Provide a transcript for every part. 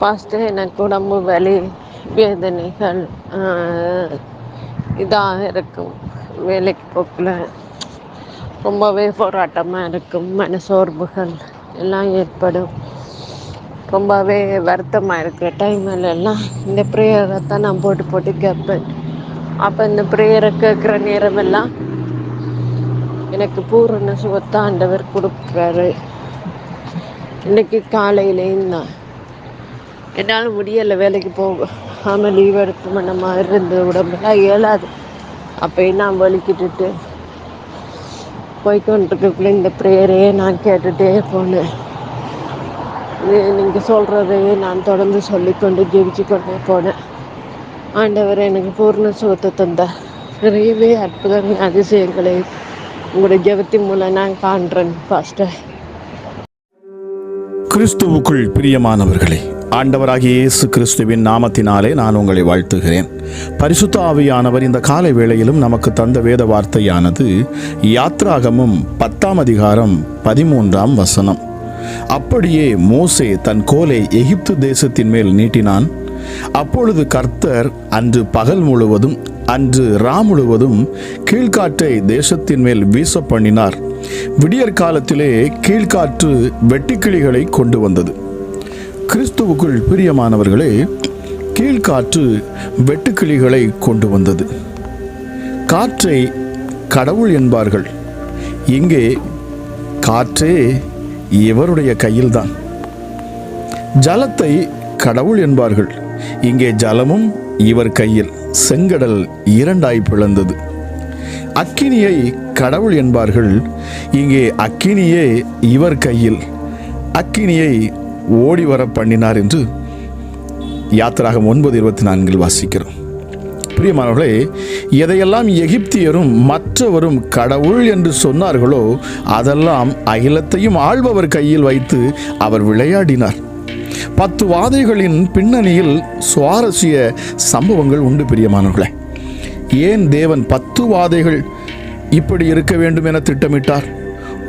First எனக்கு உடம்பு வலி வேதனைகள் இதாக இருக்கும். வேலைக்கு போக்கில் ரொம்பவே போராட்டமாக இருக்கும். மனசோர்வுகள் எல்லாம் ஏற்படும். ரொம்பவே வருத்தமாக இருக்கிற டைமில் எல்லாம் இந்த ப்ரேயரை தான் நான் போட்டு போட்டு கேட்பேன். அப்போ இந்த ப்ரேயரை கேட்குற நேரமெல்லாம் எனக்கு பூரண சுகத்தை ஆண்டவர் கொடுக்குறாரு. இன்றைக்கி காலையிலேயும் தான் என்னால் முடியலை, வேலைக்கு போகாமல் லீவ் எடுத்து பண்ண மாதிரி இருந்து உடம்புலாம் இயலாது. அப்போயும் நான் வலிக்கிட்டுட்டு போய்கொண்டிருக்கக்குள்ளே இந்த ப்ரேயரையே நான் கேட்டுகிட்டே போனேன். இது நீங்கள் சொல்கிறதையே நான் தொடர்ந்து சொல்லிக்கொண்டு ஜெபிச்சு கொண்டே போனேன். ஆண்டவர் எனக்கு பூர்ண சுகத்தை தந்தார். நிறையவே அற்புதங்கள் அதிசயங்களை உங்களுடைய ஜெபத்தின் மூலம் நான் காண்றேன். பாஸ்டர், கிறிஸ்துவுக்குள் பிரியமானவர்களே, ஆண்டவராகிய இயேசு கிறிஸ்துவின் நாமத்தினாலே நான் உங்களை வாழ்த்துகிறேன். பரிசுத்த ஆவியானவர் இந்த காலை வேளையிலும் நமக்கு தந்த வேத வார்த்தையானது யாத்ராகமம் 10ஆம் அதிகாரம் 13ஆம் வசனம். அப்படியே மோசே தன் கோலை எகிப்து தேசத்தின் மேல் நீட்டினான். அப்பொழுது கர்த்தர் அன்று பகல் முழுவதும் அன்று ரா முழுவதும் கீழ்காற்றை தேசத்தின் மேல் வீச பண்ணினார். விடியற் காலத்திலே கீழ்காற்று வெட்டுக்கிளிகளை கொண்டு வந்தது. கிறிஸ்துவுக்குள் பிரியமானவர்களே, கீழ்காற்று வெட்டுக்கிளிகளை கொண்டு வந்தது. காற்றை கடவுள் என்பார்கள். இங்கே காற்றே இவருடைய கையில்தான். ஜலத்தை கடவுள் என்பார்கள். இங்கே ஜலமும் இவர் கையில். செங்கடல் இரண்டாய் பிளந்தது. அக்கினியை கடவுள் என்பார்கள். இங்கே அக்கினியே இவர் கையில். அக்கினியை ஓடி வர பண்ணினார் என்று யாத்திராகம் 9:24 வாசிக்கிறோம். பிரியமானவர்களே, எதையெல்லாம் எகிப்தியரும் மற்றவரும் கடவுள் என்று சொன்னார்களோ அதெல்லாம் அகிலத்தையும் ஆள்பவர் கையில் வைத்து அவர் விளையாடினார். 10 வாதைகளின் பின்னணியில் சுவாரஸ்ய சம்பவங்கள் உண்டு. பிரியமானவர்களே, ஏன் தேவன் 10 வாதைகள் இப்படி இருக்க வேண்டும் என திட்டமிட்டார்?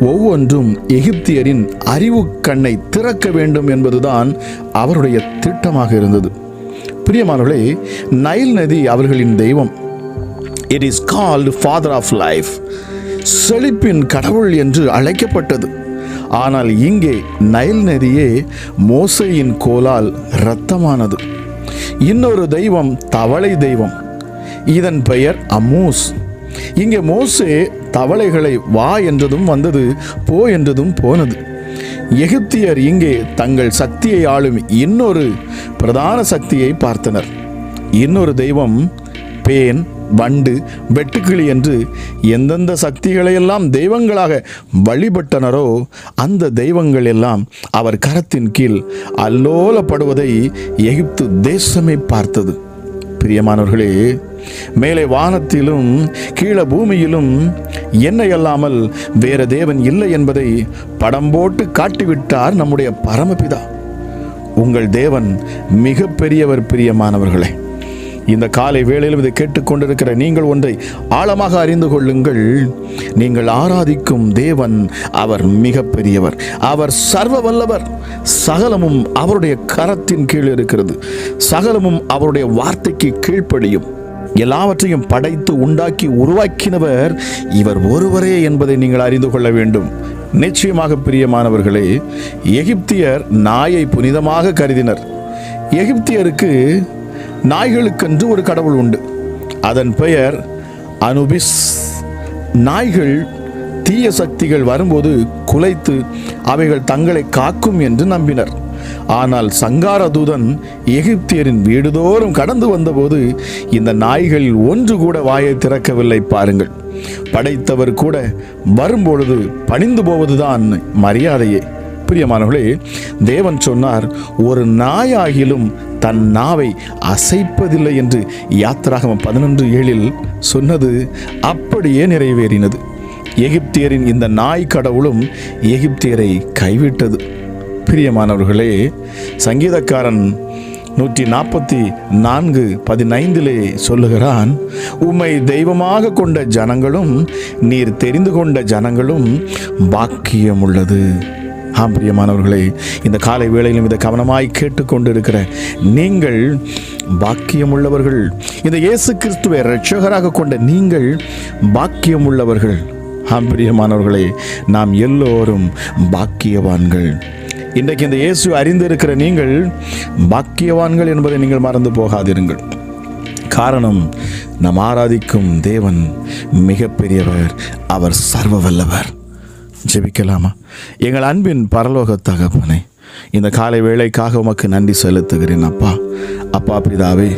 ஒவ்வொன்றும் எகிப்தியரின் அறிவு கண்ணை திறக்க வேண்டும் என்பதுதான் அவருடைய திட்டமாக இருந்தது. பிரியமானவர்களே, நைல் நதி அவர்களின் தெய்வம். It is called father of life. செழிப்பின் கடவுள் என்று அழைக்கப்பட்டது. ஆனால் இங்கே நைல் நதியே மோசேயின் கோலால் இரத்தமானது. இன்னொரு தெய்வம் தவளை தெய்வம். இதன் பெயர் அம்மூஸ். இங்கே மோசே தவளைகளை வா என்றதும் வந்தது, போ என்றதும் போனது. எகிப்தியர் இங்கே தங்கள் சக்தியை ஆளும் இன்னொரு பிரதான சக்தியை பார்த்தனர். இன்னொரு தெய்வம் பேன், வண்டு, வெட்டுக்கிளி என்று எந்தெந்த சக்திகளையெல்லாம் தெய்வங்களாக வழிபட்டனரோ அந்த தெய்வங்கள் எல்லாம் அவர் கரத்தின் கீழ் அல்லோலப்படுவதை எகிப்து தேசமே பார்த்தது. பிரியமானவர்களே, மேலே வானத்திலும் கீழே பூமியிலும் என்னை அல்லாமல் வேற தேவன் இல்லை என்பதை படம் போட்டு காட்டிவிட்டார் நம்முடைய பரமபிதா. உங்கள் தேவன் மிக பெரியவர். பிரியமானவர்களே, இந்த காலை வேளையிலும் இதை கேட்டுக்கொண்டிருக்கிற நீங்கள் ஒன்றை ஆழமாக அறிந்து கொள்ளுங்கள். நீங்கள் ஆராதிக்கும் தேவன் அவர் மிக பெரியவர். அவர் சர்வ வல்லவர். சகலமும் அவருடைய கரத்தின் கீழ் இருக்கிறது. சகலமும் அவருடைய வார்த்தைக்கு கீழ்ப்படியும். எல்லாவற்றையும் படைத்து உண்டாக்கி உருவாக்கினவர் இவர் ஒருவரே என்பதை நீங்கள் அறிந்து கொள்ள வேண்டும். நிச்சயமாக பிரியமானவர்களே, எகிப்தியர் நாயை புனிதமாக கருதினர். எகிப்தியருக்கு நாய்களுக்கென்று ஒரு கடவுள் உண்டு. அதன் பெயர் அனுபிஸ். நாய்கள் தீய சக்திகள் வரும்போது குலைத்து அவைகள் தங்களை காக்கும் என்று நம்பினர். ஆனால் சங்கார தூதன் எகிப்தியரின் வீடுதோறும் கடந்து வந்தபோது இந்த நாய்களில் ஒன்று கூட வாயை திறக்கவில்லை. பாருங்கள், படைத்தவர் கூட வரும்பொழுது பணிந்து போவதுதான் மரியாதையே. பிரியமானவர்களே, தேவன் சொன்னார், ஒரு நாயாகிலும் தன் நாவை அசைப்பதில்லை என்று யாத்திராகமம் 11:7 சொன்னது அப்படியே நிறைவேறினது. எகிப்தியரின் இந்த நாய் கடவுளும் எகிப்தியரை கைவிட்டது. பிரியமானவர்களே, சங்கீதக்காரன் 144:15 சொல்லுகிறான், உம்மை தெய்வமாக கொண்ட ஜனங்களும் நீர் தெரிந்து கொண்ட ஜனங்களும் பாக்கியம் உள்ளது. பிரியமானவர்களே, இந்த காலை வேளையிலும் இதை கவனமாய் கேட்டுக்கொண்டு இருக்கிற நீங்கள் பாக்கியம் உள்ளவர்கள். இந்த இயேசு கிறிஸ்துவை இரட்சகராக கொண்ட நீங்கள் பாக்கியம் உள்ளவர்கள். பிரியமானவர்களே, நாம் எல்லோரும் பாக்கியவான்கள். இன்றைக்கு இந்த இயேசு அறிந்திருக்கிற நீங்கள் பாக்கியவான்கள் என்பதை நீங்கள் மறந்து போகாதிருங்கள். காரணம், நாம் ஆராதிக்கும் தேவன் மிகப்பெரியவர், அவர் சர்வ வல்லவர். ஜெபிக்கலாமா? எங்கள் அன்பின் பரலோக தகப்பனே, இந்த காலை வேளைக்காக உமக்கு நன்றி செலுத்துகிறேன். அப்பா பிதாவே,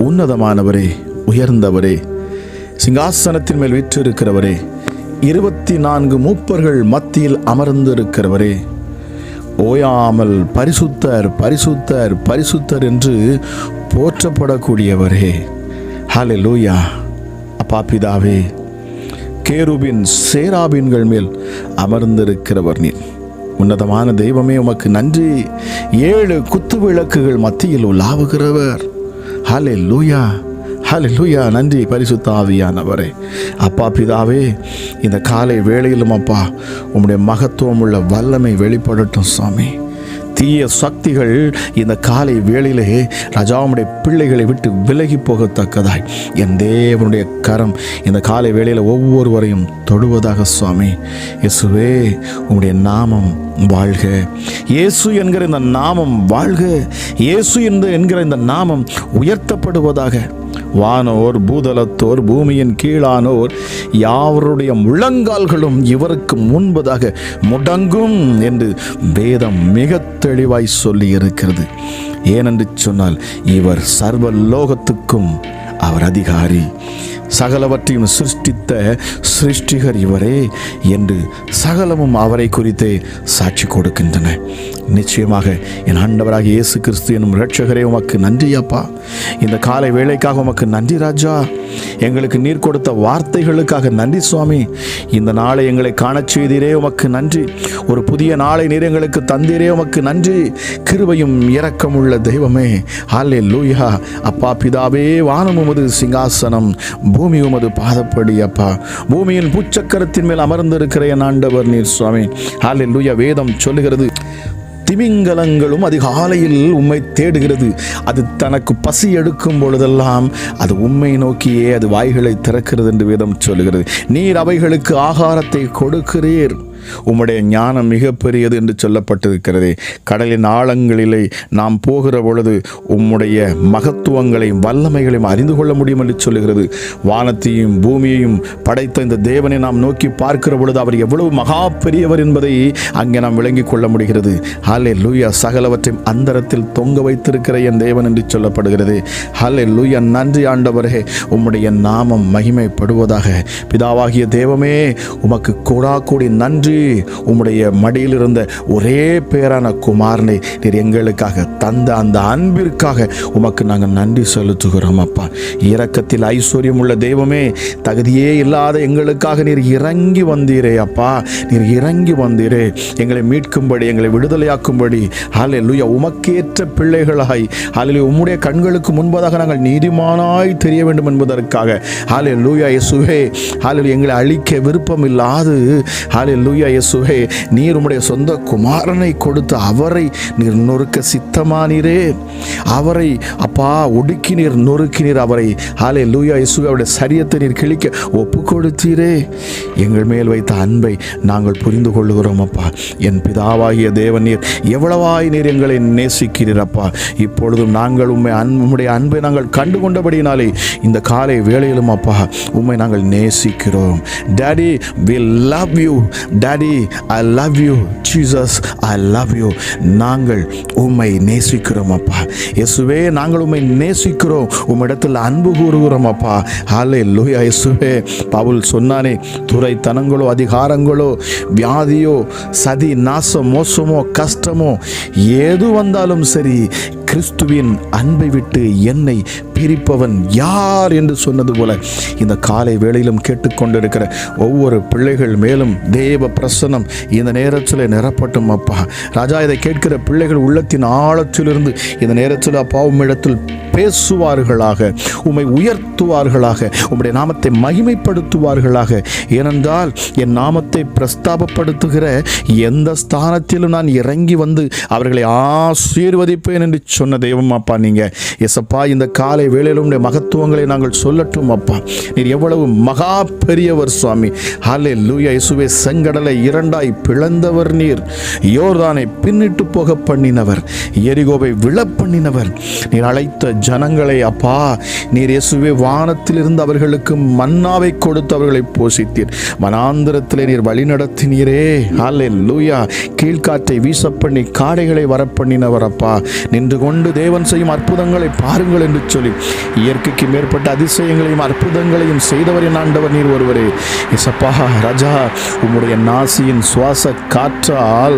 உன்னதமானவரே, உயர்ந்தவரே, சிங்காசனத்தின் மேல் வீற்றிருக்கிறவரே, 24 மூப்பர்கள் மத்தியில் அமர்ந்திருக்கிறவரே, ஓயாமல் பரிசுத்தர் பரிசுத்தர் பரிசுத்தர் என்று போற்றப்படக்கூடியவரே, ஹல்லேலூயா. அப்பா பிதாவே, கேருபின் சேராபின்கள் மேல் அமர்ந்திருக்கிறவர் நீர். உன்னதமான தெய்வமே, உமக்கு நன்றி. 7 குத்து விளக்குகள் மத்தியில் உலாவுகிறவர். ஹல்லேலூயா, ஹல்லேலூயா. நன்றி பரிசுத்த ஆவியானவரே. அப்பா பிதாவே, இந்த காலை வேளையிலும் அப்பா உம்முடைய மகத்துவம் உள்ள வல்லமை வெளிப்படட்டும் சுவாமி. தீய சக்திகள் இந்த காலை வேளையிலே ராஜாவுடைய பிள்ளைகளை விட்டு விலகி போகத்தக்கதாய் என் தேவனுடைய கரம் இந்த காலை வேளையில் ஒவ்வொருவரையும் தொடுவதாக சுவாமி. இயேசுவே, உம்முடைய நாமம் வாழ்க. இயேசு என்கிற இந்த நாமம் வாழ்க. இயேசு என்கிற இந்த நாமம் உயர்த்தப்படுவதாக. வானோர் பூதலத்தோர் பூமியின் கீழானோர் யாவருடைய முழங்கால்களும் இவருக்கு முன்பதாக முடங்கும் என்று வேதம் மிக தெளிவாய் சொல்லி இருக்கிறது. ஏனென்று சொன்னால், இவர் சர்வ லோகத்துக்கும் அவர் அதிகாரி, சகலவற்றையும் சிருஷ்டித்த சிருஷ்டிகர் இவரே என்று சகலமும் அவரை குறித்தே சாட்சி கொடுக்கின்றன. நிச்சயமாக என் ஆண்டவராக இயேசு கிறிஸ்து என்னும் இரட்சகரே, உமக்கு நன்றி அப்பா. இந்த காலை வேளைக்காக உமக்கு நன்றி ராஜா. எங்களுக்கு நீர் கொடுத்த வார்த்தைகளுக்காக நன்றி சுவாமி. இந்த நாளை எங்களை காணச் செய்தீரே, உமக்கு நன்றி. ஒரு புதிய நாளை நீர் எங்களுக்கு தந்தீரே, உமக்கு நன்றி. கிருபையும் இரக்கமுள்ள தெய்வமே, ஹல்லேலூயா. அப்பா பிதாவே, வானம் உமது சிங்காசனம், பூமி உமது பாதப்படி அப்பா. பூமியின் பூச்சக்கரத்தின் மேல் அமர்ந்திருக்கிற என் ஆண்டவர் நீர் சுவாமி. ஹல்லேலூயா. வேதம் சொல்லுகிறது, திமிங்கலங்களும் அதிகாலையில் உம்மை தேடுகிறது. அது தனக்கு பசி எடுக்கும் பொழுதெல்லாம் அது உம்மை நோக்கியே அது வாய்களை திறக்கிறது என்று வேதம் சொல்லுகிறது. நீர் அவைகளுக்கு ஆகாரத்தை கொடுக்கிறீர். உம்முடைய ஞானம் மிகப்பெரியது என்று சொல்லப்பட்டிருக்கிறதே. கடலின் ஆழங்களிலே நாம் போகிற பொழுது உம்முடைய மகத்துவங்களையும் வல்லமைகளையும் அறிந்து கொள்ள முடியும் என்று சொல்லுகிறது. வானத்தையும் பூமியையும் படைத்த இந்த தேவனை நாம் நோக்கி பார்க்கிற பொழுது அவர் எவ்வளவு மகா பெரியவர் என்பதை அங்கே நாம் விளங்கிக் கொள்ள முடிகிறது. ஹல்லேலூயா. சகலவற்றையும் அந்தரத்தில் தொங்க வைத்திருக்கிற என் தேவன் என்று சொல்லப்படுகிறது. ஹல்லேலூயா. நன்றி ஆண்டவரே, உம்முடைய நாமம் மகிமைப்படுவதாக. பிதாவாகிய தேவமே, உமக்கு கோடா கோடி நன்றி. உம்முடைய மடியில் இருந்த ஒரே பேரான குமாரனை நீர் எங்களுக்காக தந்த அந்த அன்பிற்காக உமக்கு நாங்கள் நன்றி செலுத்துகிறோம் அப்பா. இரக்கத்தில் ஐஸ்வர்யம் உள்ள தெய்வமே, தகுதியே இல்லாத எங்களுக்காக நீர் இறங்கி வந்தீரே அப்பா. நீர் இறங்கி வந்தீரே எங்களை மீட்கும்படி, எங்களை விடுதலையாக்கும்படி. ஹல்லேலூயா. உமக்கேற்ற பிள்ளைகளாய், ஹல்லேலூயா, உம்முடைய கண்களுக்கு முன்பதாக நாங்கள் நீதிமானாய் தெரிய வேண்டும் என்பதற்காக. ஹல்லேலூயா இயேசுவே. ஹல்லேலூயா. எங்களை அழிக்க விருப்பம் இல்லாது, ஹல்லேலூயா இயேசுவே, நீர் உம்முடைய சொந்த குமாரனை கொடுத்து அவரை நீர் நொறுக்க சித்தமானீரே. அவரை அப்பா ஒடுக்கி நீர் நொறுக்கினீர் அவரை. ஹல்லேலூயா இயேசுவே. அவருடைய சரீரத்தை நீர் கிழிக்க ஒப்பு கொடுத்தீரே. எங்கள் மேல் வைத்த அன்பை நாங்கள் புரிந்து கொள்ளுகிறோம் அப்பா. என் பிதாவாகிய தேவன் நீர் எவ்வளவாய் நீர் எங்களை நேசிக்கிறீர் அப்பா. இப்பொழுதும் நாங்கள் உம்முடைய அன்பை நாங்கள் கண்டு கொண்டபடியினாலே இந்த காலை வேளையிலும் அப்பா உம்மை நாங்கள் நேசிக்கிறோம். Daddy, we love you. Daddy, I love you. Jesus, I love you. நாங்கள் உம்மை நேசிக்கிறோம் அப்பா. இயேசுவே, நாங்கள் உம்மை நேசிக்கிறோம். உம்மிடத்தில் அன்பு கூறுகிறோம் அப்பா. ஹல்லேலூயா இயேசுவே. பவுல் சொன்னானே, துரைத்தனங்களோ அதிகாரங்களோ வியாதியோ சதி நாசம் மோசமோ கஷ்டமோ ஏது வந்தாலும் சரி, கிறிஸ்துவின் அன்பை விட்டு என்னை பிரிப்பவன் யார் என்று சொன்னது போல இந்த காலை வேளையிலும் கேட்டுக்கொண்டிருக்கிற ஒவ்வொரு பிள்ளைகள் மேலும் தேவ பிரசன்னம் இந்த நேரத்தில் நிரப்பட்டும் அப்பா. ராஜா, இதை கேட்கிற பிள்ளைகள் உள்ளத்தின் ஆழத்திலிருந்து இந்த நேரத்தில் அப்பா உம்மிடத்தில் பேசுவார்களாக, உம்மை உயர்த்துவார்களாக, உம்முடைய நாமத்தை மகிமைப்படுத்துவார்களாக. ஏனென்றால் என் நாமத்தை பிரஸ்தாபப்படுத்துகிற எந்த ஸ்தானத்திலும் நான் இறங்கி வந்து அவர்களை ஆசீர்வதிப்பேன் என்று சொன்ன தெய்வம் அப்பா நீங்க. எசப்பா, இந்த காலை வேளையிலும் உம்முடைய மகத்துவங்களை நாங்கள் சொல்லட்டும் அப்பா. நீர் எவ்வளவு மகா பெரியவர் சுவாமி. ஹல்லேலூயா. இயேசுவே, செங்கடலை இரண்டாய் பிளந்தவர் நீர், யோர்தானை பின்னிட்டு போக பண்ணினவர், எரிகோவை விழ பண்ணினவர். நீர் அழைத்த ஜனங்களை அப்பா, நீர் இயேசுவே வானத்திலிருந்து அவர்களுக்கு மன்னாவை கொடுத்து அவர்களை போஷித்தீர். வனாந்திரத்திலே நீர் வழி நடத்தினீரே. ஹல்லேலூயா. கீழ்காற்றை வீச பண்ணி காடைகளை வரப்பண்ணினவர் அப்பா. நின்று கொண்டு தேவன் செய்யும் அற்புதங்களை பாருங்கள் என்று சொல்லி இயற்கைக்கு மேற்பட்ட அதிசயங்களையும் அற்புதங்களையும் செய்தவர் என் ஆண்டவர் நீர் ஒருவரே. இசப்பா ராஜா, உம்முடைய நாசியின் சுவாச காற்றால்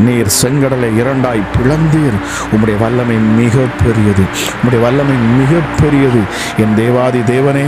நீர் செங்கடலை இரண்டாய் பிளந்தீர். உம்முடைய வல்லமை மிக பெரியது, உம்முடைய வல்லமை மிக பெரியது. என் தேவாதி தேவனே,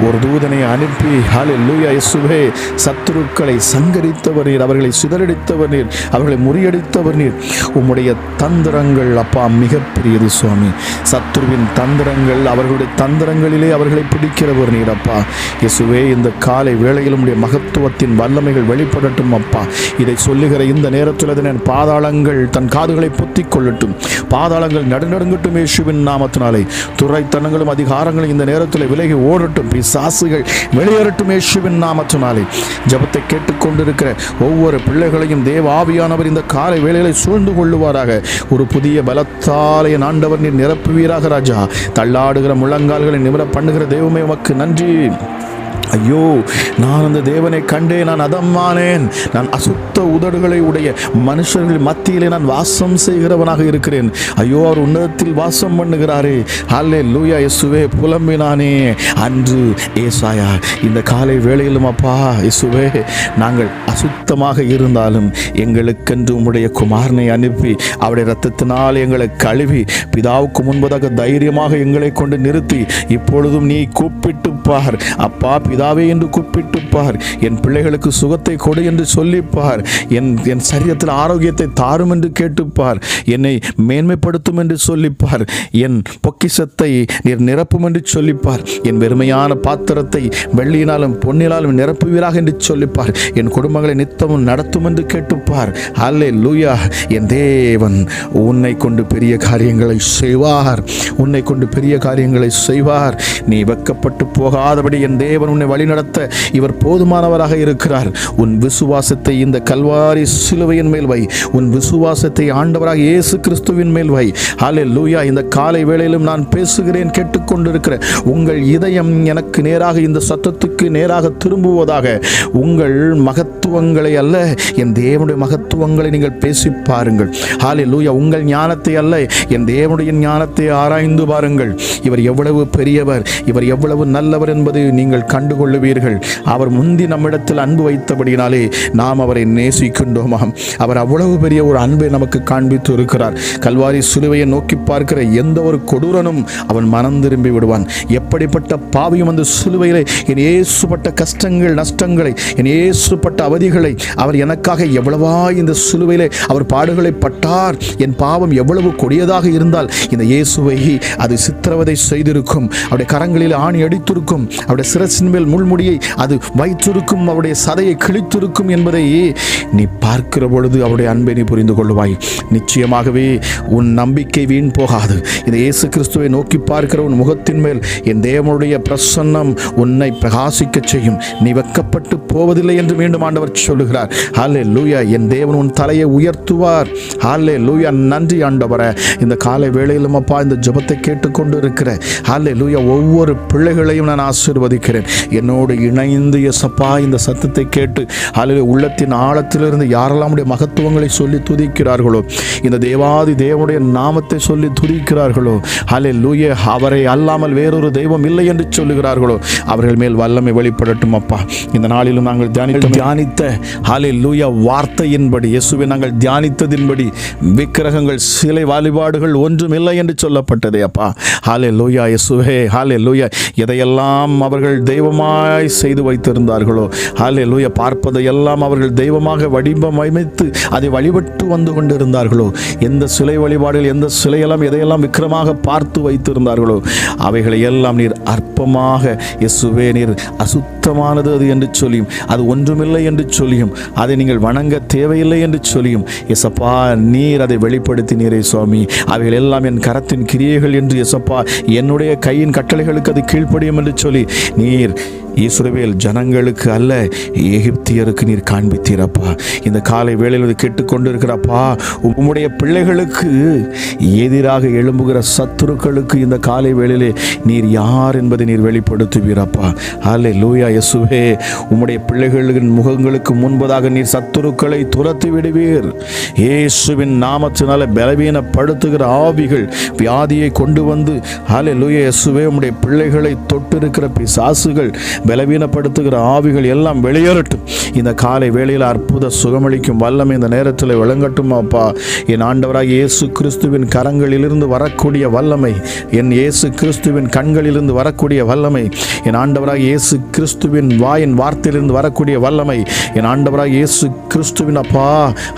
ஒரு தூதனை அனுப்பி ஹல்லேலூயா இயேசுவே, சத்துருக்களை சங்கரித்தவர் நீர், அவர்களை சிதறடித்தவர் நீர், அவர்களை முறியடித்தவர் நீர். உம்முடைய தந்திரங்கள் அப்பா மிக பெரியது சுவாமி. சத்துருவின் தந்திரங்கள், அவர்களுடைய தந்திரங்களிலே அவர்களை பிடிக்கிறவர் நீர் அப்பா. இயேசுவே, இந்த காலை வேளையில் உம்முடைய மகத்துவத்தின் வல்லமைகள் வெளிப்படட்டும் அப்பா. இதை சொல்லுகிற இந்த நேரத்தில் அதன் பாதாளங்கள் தன் காதுகளை பொத்திக் கொள்ளட்டும், பாதாளங்கள் நடுநடுங்கட்டும் இயேசுவின் நாமத்தினாலே. துரைத்தனங்களும் அதிகாரங்களும் இந்த நேரத்தில் விலகி ஓடட்டும், பிசாசுகள் வெளியேறட்டும் இயேசுவின் நாமத்தினாலே. ஜெபத்தை கேட்டுக்கொண்டிருக்கிற ஒவ்வொரு பிள்ளைகளையும் தேவ ஆவியானவர் இந்த காலை வேளையிலே சூழ்ந்து கொள்ளுவாராக. ஒரு புதிய பலத்தாலே ஆண்டவர் நீர் நிரப்புவீராக ராஜா. தள்ளாடுகிற முழங்கால்களை நிமிர பண்ணுகிற தெய்வமே உமக்கு நன்றி. ஐயோ, நான் அந்த தேவனை கண்டேன், நான் அதம்மானேன், நான் அசுத்த உதடுகளை உடைய மனுஷர்கள் மத்தியிலே நான் வாசம் செய்கிறவனாக இருக்கிறேன். ஐயோ, அவர் உன்னதத்தில் வாசம் பண்ணுகிறாரே. ஹல்லேலூயா இயேசுவே, புலம்பினானே அன்று ஏசாயா. இந்த காலை வேளையிலும் அப்பா இயேசுவே, நாங்கள் அசுத்தமாக இருந்தாலும் எங்களுக்கென்று உம்முடைய குமாரனை அனுப்பி அவருடைய இரத்தத்தினால் எங்களை கழுவி பிதாவுக்கு முன்பதாக தைரியமாக எங்களை கொண்டு நிறுத்தி இப்பொழுதும் நீ கூப்பிட்டு பார் அப்பா, பிதாவே என்று கூப்பிட்டுப்பார். என் பிள்ளைகளுக்கு சுகத்தை கொடு என்று சொல்லிப்பார். என் சரீரத்தில் ஆரோக்கியத்தை தாரும் என்று கேட்டுப்பார். என்னை மேன்மைப்படுத்தும் என்று சொல்லிப்பார். என் பொக்கிஷத்தை நீர் நிரப்பும் என்று சொல்லிப்பார். என் வெறுமையான பாத்திரத்தை வெள்ளியினாலும் பொன்னினாலும் நிரப்புவீராக என்று சொல்லிப்பார். என் குடும்பங்களை நித்தமும் நடத்தும் என்று கேட்டுப்பார். ஹல்லேலூயா. என் தேவன் உன்னை கொண்டு பெரிய காரியங்களை செய்வார், உன்னை கொண்டு பெரிய காரியங்களை செய்வார். நீ வெட்கப்பட்டு போகாதபடி என் தேவன் உன்னை வழிநடத்த இவர் போதுமானவராக இருக்கிறார். உன் விசுவாசத்தை இந்த கல்வாரி சிலுவையின் மேல் வை. உன் விசுவாசத்தை ஆண்டவராக இயேசு கிறிஸ்துவின் மேல் வை. ஹல்லேலூயா. இந்த காலை வேளையிலும் நான் பேசுகிறேன், கேட்டுக்கொண்டிருக்கிற உங்கள் இதயம் எனக்கு நேராக, இந்த சத்தத்துக்கு நேராக திரும்புவதாக. உங்கள் மகத்துவங்களை அல்ல, என் தேவனுடைய மகத்துவங்களை நீங்கள் பேசி பாருங்கள். ஹல்லேலூயா. உங்கள் ஞானத்தை அல்ல, என் தேவனுடைய ஞானத்தை ஆராய்ந்து பாருங்கள். இவர் எவ்வளவு பெரியவர், இவர் எவ்வளவு நல்லவர் என்பதை நீங்கள் கண்டுகொள்ளுவீர்கள். அவர் முந்தி நம்மிடத்தில் அன்பு வைத்தபடியினாலே நாம் அவரை நேசிக்கின்றோமாம். அவர் அவ்வளவு பெரிய ஒரு அன்பை நமக்கு காண்பித்து இருக்கிறார். கல்வாரி சிலுவையை நோக்கி பார்க்கிற எந்த ஒரு கொடூரனும் அவன் மனம் திரும்பி விடுவான். எப்படிப்பட்ட பாவியும் அந்த சிலுவையிலே என் இயேசுப்பட்ட கஷ்டங்கள் நஷ்டங்களை, என் இயேசுப்பட்ட அவதிகளை, அவர் எனக்காக எவ்வளவா இந்த சிலுவையிலே அவர் பாடுகளை பட்டார். என் பாவம் எவ்வளவு கொடியதாக இருந்தால் இந்த இயேசுவை அது சித்திரவதை செய்திருக்கும், அவருடைய கரங்களில் ஆணி அடித்திருக்கும், அவருடைய சிரசின் மேல் முள்முடியை அது வைத்திருக்கும், அவருடைய சதையை கிழித்திருக்கும் என்பதை நீ பார்க்கிற பொழுது அவருடைய அன்பை நீ புரிந்து கொள்வாய். நிச்சயமாகவே உன் நம்பிக்கை வீண் போகாது. இந்த இயேசு கிறிஸ்துவை நோக்கி பார்க்கிற உன் முகத்தின் மேல் என் தேவனுடைய பிரசன்னம் உன்னை பிரகாசிக்க செய்யும். நீ வெட்கப்பட்டு போவதில்லை என்று மீண்டும் ஆண்டவர் சொல்லுகிறார். ஹல்லேலூயா. என் தேவன் உன் தலையை உயர்த்துவார். ஹல்லேலூயா. நன்றி ஆண்டவரே. இந்த காலை வேளையிலும் அப்பா இந்த ஜெபத்தை கேட்டுக்கொண்டு இருக்கிற ஹல்லேலூயா ஒவ்வொரு பிள்ளைகளையும் நான் ஆசீர்வதிக்கிறேன். என்னோடு இணைந்து எசப்பா இந்த சத்தத்தை கேட்டு ஹல்லேலூயா உள்ளத்தின் ஆழத்திலிருந்து யாரெல்லாம் உடைய மகத்துவங்களை சொல்லி துதிக்கிறார்களோ, இந்த தேவாதி தேவனுடைய நாமத்தை சொல்லி துதிக்கிறார்களோ, ஹல்லேலூயா அவரை அல்லாமல் வேறொரு தெய்வம் இல்லை என்று சொல்லுகிறார்களோ, அவர்கள் மேல் வல்லமை வெளிப்படட்டும் அப்பா. இந்த நாளிலும் நாங்கள் தியானித்த ஹல்லேலூயா வார்த்தையின்படி, இயேசுவை நாங்கள் தியானித்ததின்படி விக்கிரகங்கள் சிலை வழிபாடுகள் ஒன்றும் இல்லை என்று சொல்லப்பட்டதே அப்பா. ஹல்லேலூயா இயேசுவே. ஹல்லேலூயா. எதையெல்லாம் அவர்கள் தெய்வம் தெய்வமாய் செய்து வைத்திருந்தார்களோ, ஹல்லேலூயா, பார்ப்பதை எல்லாம் அவர்கள் தெய்வமாக வடிவமைத்து அதை வழிபட்டு வந்து கொண்டிருந்தார்களோ, எந்த சிலை வழிபாடுகள், எந்த சிலையெல்லாம் எதையெல்லாம் விக்கிரமாக பார்த்து வைத்திருந்தார்களோ, அவைகளை எல்லாம் நீர் அற்பமாக, இயேசுவே, நீர் அசுத்தமானது அது என்று சொல்லியும், அது ஒன்றுமில்லை என்று சொல்லியும், அதை நீங்கள் வணங்க தேவையில்லை என்று சொல்லியும், இயேசப்பா, நீர் அதை வெளிப்படுத்தினீரே சுவாமி. அவைகள் எல்லாம் என் கரத்தின் கிரியைகள் என்று இயேசப்பா, என்னுடைய கையின் கட்டளைகளுக்கு அது கீழ்ப்படியும் என்று சொல்லி நீர் இஸ்ரவேல் ஜனங்களுக்கு அல்ல, எகிப்தியருக்கு நீர் காண்பித்தீரப்பா. இந்த காலை வேளையில் கேட்டுக்கொண்டிருக்கிறப்பா, உம்முடைய பிள்ளைகளுக்கு எதிராக எழும்புகிற சத்துருக்களுக்கு இந்த காலை வேளையிலே நீர் யார் என்பதை நீர் வெளிப்படுத்துவீரப்பா. ஹல்லேலூயா. இயேசுவே, உம்முடைய பிள்ளைகளின் முகங்களுக்கு முன்பதாக நீர் சத்துருக்களை துரத்தி விடுவீர். இயேசுவின் நாமத்தினால பலவீனப்படுத்துகிற ஆவிகள், வியாதியை கொண்டு வந்து, ஹல்லேலூயா இயேசுவே, உம்முடைய பிள்ளைகளை தொட்டிருக்கிற பிசாசுகள், பலவீனப்படுத்துகிற ஆவிகள் எல்லாம் வெளியேறட்டும். இந்த காலை வேளையில் அற்புத சுகமளிக்கும் வல்லமை இந்த நேரத்தில் விளங்கட்டும் அப்பா. என் ஆண்டவராக இயேசு கிறிஸ்துவின் கரங்களிலிருந்து வரக்கூடிய வல்லமை, என் இயேசு கிறிஸ்துவின் கண்களிலிருந்து வரக்கூடிய வல்லமை, என் ஆண்டவராக இயேசு கிறிஸ்துவின் வாயின் வார்த்தையிலிருந்து வரக்கூடிய வல்லமை, என் ஆண்டவராக இயேசு கிறிஸ்துவின் அப்பா,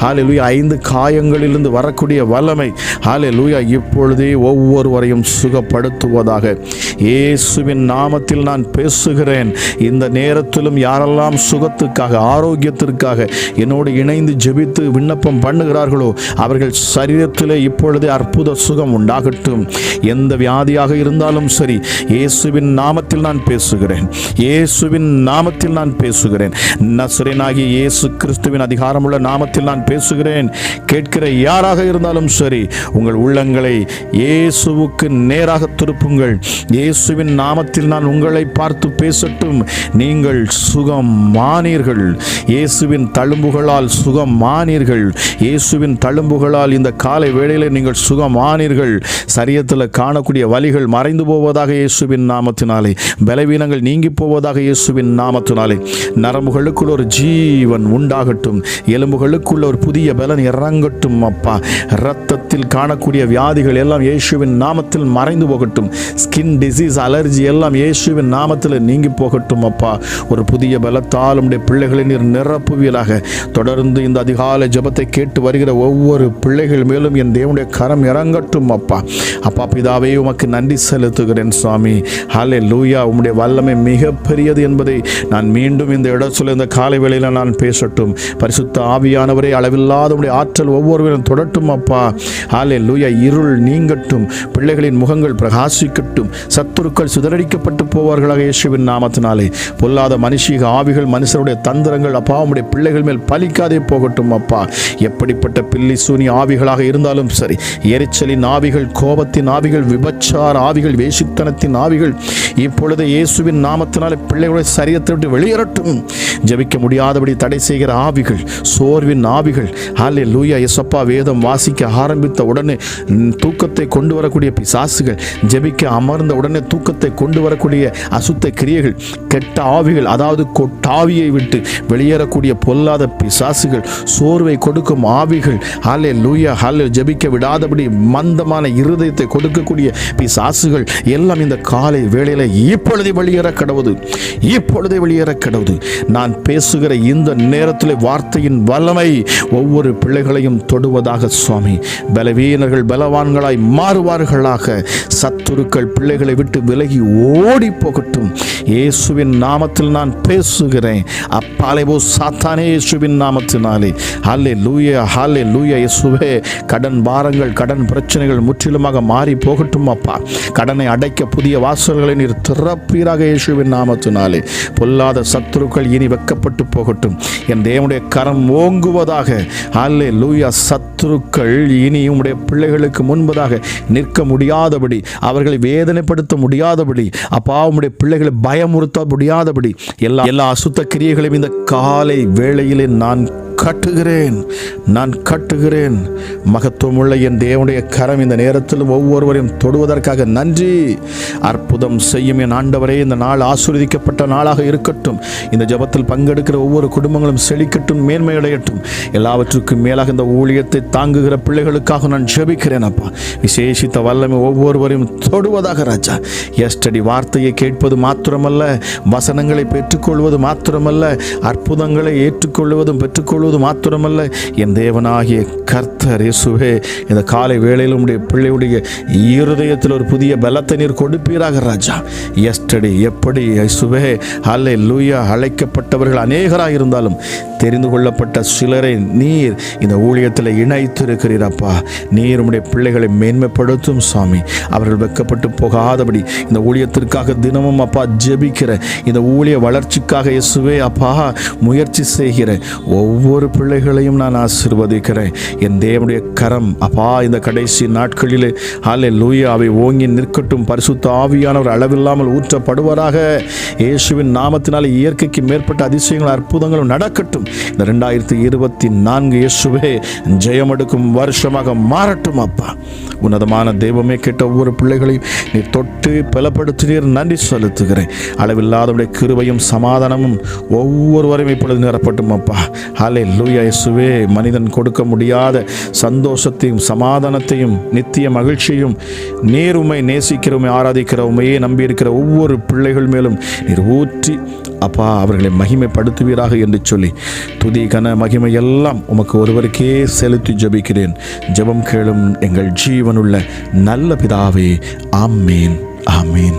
ஹல்லேலூயா, 5 காயங்களிலிருந்து வரக்கூடிய வல்லமை, ஹல்லேலூயா, இப்பொழுதே ஒவ்வொருவரையும் சுகப்படுத்துவதாக இயேசுவின் நாமத்தில் நான் பேசுகிறேன். இந்த நேரத்திலும் யாரெல்லாம் சுகத்துக்காக, ஆரோக்கியத்திற்காக என்னோடு இணைந்து ஜெபித்து விண்ணப்பம் பண்ணுகிறார்களோ, அவர்கள் சரீரத்திலே இப்பொழுதே அற்புத சுகம் உண்டாகட்டும். எந்த வியாதியாக இருந்தாலும் சரி, இயேசுவின் நாமத்தில் நான் பேசுகிறேன், இயேசுவின் நாமத்தில் நான் பேசுகிறேன், நசரேயனாகிய இயேசு கிறிஸ்துவின் அதிகாரமுள்ள நாமத்தில் நான் பேசுகிறேன். கேட்கிற யாராக இருந்தாலும் சரி, உங்கள் உள்ளங்களை இயேசுவுக்கு நேராக திருப்புங்கள். இயேசுவின் நாமத்தில் நான் உங்களை பார்த்து பேசட்டும். நீங்கள் சுகமானீர்கள். இயேசுவின் தழும்புகளால் சுகமானீர்கள். இயேசுவின் தழும்புகளால் இந்த காலை வேளையில் நீங்கள் சுகமானீர்கள். சரீரத்தில் காணக்கூடிய வலிகள் மறைந்து போவதாக இயேசுவின் நாமத்தினாலே, பலவீனங்கள் நீங்கி போவதாக இயேசுவின் நாமத்தினாலே, நரம்புகளுக்குள் ஒரு ஜீவன் உண்டாகட்டும், எலும்புகளுக்குள்ள ஒரு புதிய பலன் இறங்கட்டும் அப்பா. இரத்தத்தில் காணக்கூடிய வியாதிகள் எல்லாம் இயேசுவின் நாமத்தில் மறைந்து போகட்டும். ஸ்கின் டிசீஸ், அலர்ஜி எல்லாம் இயேசுவின் நாமத்தில் நீங்கி போகட்டும் அப்பா. ஒரு புதிய பலத்தால் உம்முடைய பிள்ளைகளை நீர் நிரப்புவீராக. தொடர்ந்து இந்த அதிகாலை ஜெபத்தை கேட்டு வருகிற ஒவ்வொரு பிள்ளைகள் மேலும் என் தேவனுடைய கரம் இறங்கட்டும் அப்பா. அப்பா பிதாவே, உமக்கு நன்றி செலுத்துகிறேன் சுவாமி. ஹல்லேலூயா. உம்முடைய வல்லமை மிக பெரியது என்பதை நான் மீண்டும் இந்த இடத்துல இந்த காலை வேளையில் நான் பேசட்டும். பரிசுத்த ஆவியானவரே, அளவில்லாத உம்முடைய ஆற்றல் ஒவ்வொருவரும் தொடட்டும் அப்பா. ஹல்லேலூயா. இருள் நீங்கட்டும், பிள்ளைகளின் முகங்கள் பிரகாசிக்கட்டும், சத்துருக்கள் சிதறடிக்கப்பட்டு போவார்களாக இயேசுவின் நாமத்தினாலே. பொல்லாத மனுஷீக ஆவிகள், மனுஷருடைய தந்திரங்கள் அப்பா உம்முடைய பிள்ளைகள் மேல் பலிக்காதே போகட்டும் அப்பா. எப்படிப்பட்ட பில்லி சூனி ஆவிகளாக இருந்தாலும் சரி, எரிச்சலின் ஆவிகள், கோபத்தின் ஆவிகள், விபச்சார ஆவிகள், வேசித்தனத்தின் ஆவிகள் இப்பொழுது இயேசுவின் நாமத்தினாலே பிள்ளைகளுடைய சரீரத்தை விட்டு வெளியேறட்டும். ஜெபிக்க முடியாதபடி தடை செய்கிற ஆவிகள், சோர்வின் ஆவிகள், ஹல்லேலூயா இயேசப்பா, வேதம் வாசிக்க ஆரம்பித்த உடனே தூக்கத்தை கொண்டு வரக்கூடிய பிசாசுகள், ஜெபிக்க அமர்ந்த உடனே தூக்கத்தை கொண்டு வரக்கூடிய அசுத்த கிரியைகள், கெட்ட ஆவிகள், அதாவது கொட்டாவியை விட்டு வெளியேறக்கூடிய பொல்லாத பிசாசுகள், சோர்வை கொடுக்கும் ஆவிகள், ஹல்லேலூயா, ஹல்லேலூயா, ஜெபிக்க விடாதபடி மந்தமான இருதயத்தை கொடுக்கக்கூடிய பிசாசுகள் எல்லாம் இந்த காலை வேளையில இப்பொழுதே வெளியேற கடவுது, இப்பொழுதே வெளியேற கடவுது. நான் பேசுகிற இந்த நேரத்தில் வார்த்தையின் வல்லமை ஒவ்வொரு பிள்ளைகளையும் தொடுவதாக சுவாமி. பலவீனர்கள் பலவான்களாய் மாறுவார்களாக. சத்துருக்கள் பிள்ளைகளை விட்டு விலகி ஓடி போகட்டும். இயேசுவின் நாமத்தில் நான் பேசுகிறேன். அப்பாலேவோ சாத்தானே, இயேசுவின் நாமத்தினாலே. ஹல்லேலூயா, ஹல்லேலூயா இயேசுவே. கடன் பாரங்கள், கடன் பிரச்சனைகள் முற்றிலுமாக மாறி போகட்டும் அப்பா. கடனை அடைக்க புதிய வாசல்களை நீர் திறப்பீராக இயேசுவின் நாமத்தினாலே. பொல்லாத சத்துருக்கள் இனி வெக்கப்பட்டு போகட்டும். என் தேவனுடைய கரம் ஓங்குவதாக. ஹல்லேலூயா. சத்துருக்கள் இனி உம்முடைய பிள்ளைகளுக்கு முன்பதாக நிற்க முடியாதபடி, அவர்களை வேதனைப்படுத்த முடியாதபடி, அப்பா உம்முடைய பிள்ளைகளை பயமுறுத்த முடியாதபடி எல்லா அசுத்த கிரியைகளையும் இந்த காலை வேளையிலே நான் கட்டுகிறேன். மகத்துவமுள்ள என் தேவனுடைய கரம் இந்த நேரத்திலும் ஒவ்வொருவரையும் தொடுவதற்காக நன்றி. அற்புதம் செய்யும் என் ஆண்டவரே, இந்த நாள் ஆசீர்வதிக்கப்பட்ட நாளாக இருக்கட்டும். இந்த ஜெபத்தில் பங்கெடுக்கிற ஒவ்வொரு குடும்பங்களும் செழிக்கட்டும், மேன்மையடையட்டும். எல்லாவற்றுக்கும் மேலாக இந்த ஊழியத்தை தாங்குகிற பிள்ளைகளுக்காக நான் ஜெபிக்கிறேன் அப்பா. விசேஷித்த வல்லமை ஒவ்வொருவரையும் தொடுவதாக ராஜா. எஸ்டடி வார்த்தையை கேட்பது மாத்திரமல்ல, வசனங்களை பெற்றுக்கொள்வது மாத்திரமல்ல, அற்புதங்களை ஏற்றுக்கொள்வதும் பெற்றுக்கொள்வது மாத்திரமல்ல, என் தேவனாகிய கர்த்தர் இயேசுவே, இந்த காலை வேளையில் உடைய பிள்ளையுடைய இருதயத்தில் ஒரு புதிய பலத்தை நீர் கொடுப்பீராக ராஜா. எஸ்டடி எப்படி இயேசுவே ஹல்லேலூயா அழைக்கப்பட்டவர்கள் அநேகராக இருந்தாலும் தெரிந்து கொள்ளப்பட்ட சிலரை நீர் இந்த ஊழியத்தில் இணைத்திருக்கிறீரப்பா. நீர் உடைய பிள்ளைகளை மேன்மைப்படுத்தும் சாமி. அவர்கள் வெட்கப்பட்டு போகாதபடி இந்த ஊழியத்திற்காக தினமும் அப்பா ஜெபிக்கிற, இந்த ஊழிய வளர்ச்சிக்காக இயேசுவே அப்பா முயற்சி செய்கிற ஒவ்வொரு பிள்ளைகளையும் நான் ஆசீர்வதிக்கிறேன். என் தேவனுடைய கரம் அப்பா இந்த கடைசி நாட்களிலே ஹல்லேலூயா அவை ஓங்கி நிற்கட்டும். பரிசுத்த ஆவியானவர் அளவில்லாமல் ஊற்றப்படுவாராக. இயேசுவின் நாமத்தினால் இயற்கைக்கு மேற்பட்ட அதிசயங்கள் அற்புதங்களும் நடக்கட்டும். இந்த 2024 இயேசுவே ஜெயமெடுக்கும் வருஷமாக மாறட்டும் அப்பா. உன்னதமான தெய்வமே, கேட்ட ஒவ்வொரு பிள்ளைகளையும் நீ தொட்டு பலப்படுத்தினீர், நன்றி செலுத்துகிறேன். அளவில்லாதவருடைய கிருபையும் சமாதானமும் ஒவ்வொருவரையும் இப்பொழுது நிரப்பட்டும் அப்பா. ஹல்லேலூயா இயேசுவே, மனிதன் கொடுக்க முடியாத சந்தோஷத்தையும் சமாதானத்தையும் நித்திய மகிழ்ச்சியும் நீர் உம்மை நேசிக்கிற, உம்மை ஆராதிக்கிற, உம்மையே நம்பியிருக்கிற ஒவ்வொரு பிள்ளைகள் மேலும் நீர் ஊற்றி அப்பா அவர்களை மகிமைப்படுத்துவீராக என்று சொல்லி துதி கன மகிமை எல்லாம் உமக்கு ஒருவருக்கே செலுத்தி ஜெபிக்கிறேன். ஜெபம் கேளும் எங்கள் ஜீவனுள்ள நல்ல பிதாவே. ஆமேன், ஆமேன்.